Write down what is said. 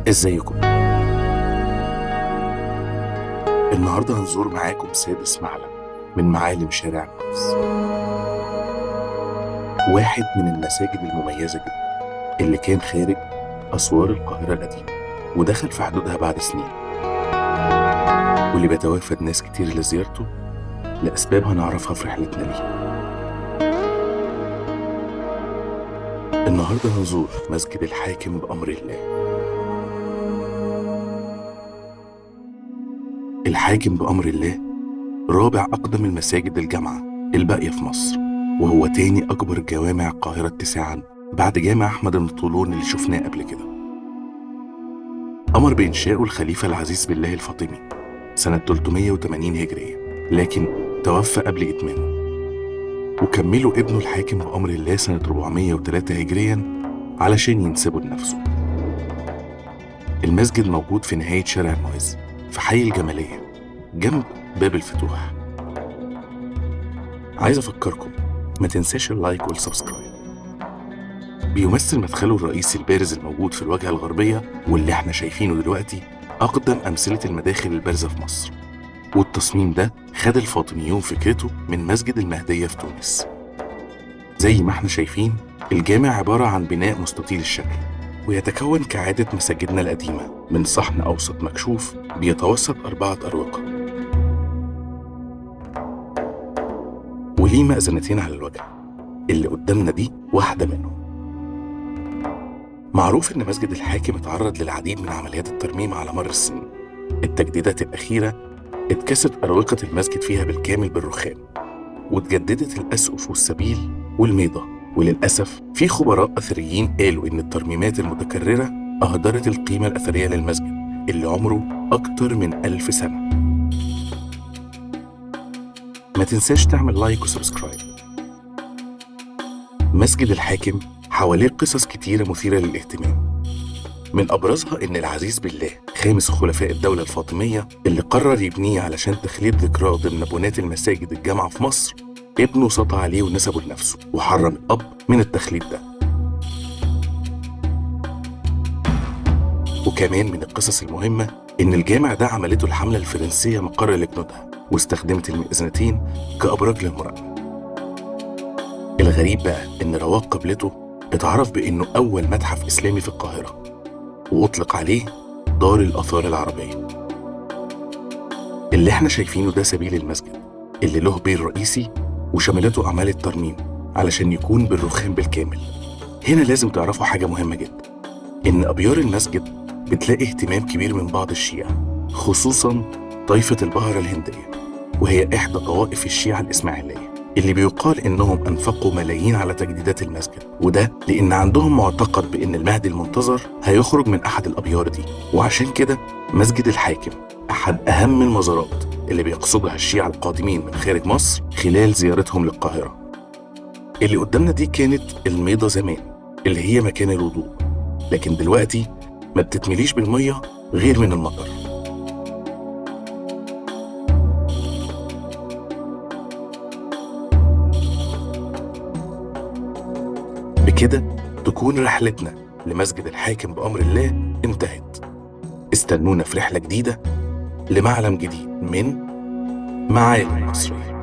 ازيكم؟ النهاردة هنزور معاكم سادس معلم من معالم شارع المعز، واحد من المساجد المميزة جدا اللي كان خارج أسوار القاهرة القديمة ودخل في حدودها بعد سنين، واللي بيتوافد ناس كتير لزيارته لأسباب هنعرفها في رحلتنا ليه. النهاردة هنزور مسجد الحاكم بأمر الله. الحاكم بأمر الله رابع أقدم المساجد الجامعة الباقية في مصر، وهو تاني أكبر جوامع القاهرة اتساعاً بعد جامع أحمد بن طولون اللي شفناه قبل كده. أمر بإنشاؤه الخليفة العزيز بالله الفاطمي سنة 380 هجرية، لكن توفى قبل إتمامه، وكمله ابنه الحاكم بأمر الله سنة 403 هجرياً علشان ينسبه لنفسه. المسجد موجود في نهاية شارع المعز في حي الجمالية جنب باب الفتوح. عايز أفكركم ما تنساش اللايك والسبسكرايب. بيمثل مدخله الرئيسي البارز الموجود في الواجهة الغربية، واللي احنا شايفينه دلوقتي أقدم أمثلة المداخل البارزة في مصر، والتصميم ده خد الفاطميون فكرته من مسجد المهدية في تونس. زي ما احنا شايفين الجامع عبارة عن بناء مستطيل الشكل، ويتكون كعادة مساجدنا القديمة من صحن أوسط مكشوف بيتوسط 4 أروقة، وليه مأذنتين على الوجه. اللي قدامنا دي واحدة منهم. معروف إن مسجد الحاكم اتعرض للعديد من عمليات الترميم على مر السنين. التجديدات الأخيرة اتكست أروقة المسجد فيها بالكامل بالرخام، واتجددت الأسقف والسبيل والميضة. وللأسف في خبراء أثريين قالوا إن الترميمات المتكررة أهدرت القيمة الأثرية للمسجد اللي عمره أكتر من 1000 سنة. ما تنساش تعمل لايك وسبسكرايب. مسجد الحاكم حواليه قصص كتيرة مثيرة للاهتمام، من أبرزها إن العزيز بالله خامس خلفاء الدولة الفاطمية اللي قرر يبنيه علشان تخليد ذكراه ضمن بنات المساجد الجامعة في مصر، ابنه سطع عليه ونسبه لنفسه وحرم الأب من التخليد ده. وكمان من القصص المهمة إن الجامع ده عملته الحملة الفرنسية مقر لجنودها، واستخدمت المئذنتين كأبراج للمراقبة. الغريب بقى إن رواق قبلته اتعرف بإنه أول متحف إسلامي في القاهرة، وأطلق عليه دار الآثار العربية. اللي احنا شايفينه ده سبيل المسجد اللي له بير رئيسي وشملته أعمال الترميم علشان يكون بالرخام بالكامل. هنا لازم تعرفوا حاجة مهمة جدا، إن أبيار المسجد بتلاقي اهتمام كبير من بعض الشيعة، خصوصاً طائفة البهرة الهندية، وهي إحدى طوائف الشيعة الإسماعيلية اللي بيقال إنهم أنفقوا ملايين على تجديدات المسجد، وده لأن عندهم معتقد بإن المهدي المنتظر هيخرج من أحد الأبيار دي. وعشان كده مسجد الحاكم أحد أهم المزارات اللي بيقصدها الشيعة القادمين من خارج مصر خلال زيارتهم للقاهرة. اللي قدامنا دي كانت الميضة زمان اللي هي مكان الوضوء، لكن دلوقتي ما بتتمليش بالمية غير من المطر. بكده تكون رحلتنا لمسجد الحاكم بأمر الله انتهت. استنونا في رحلة جديدة لمعلم جديد من معالم مصرية.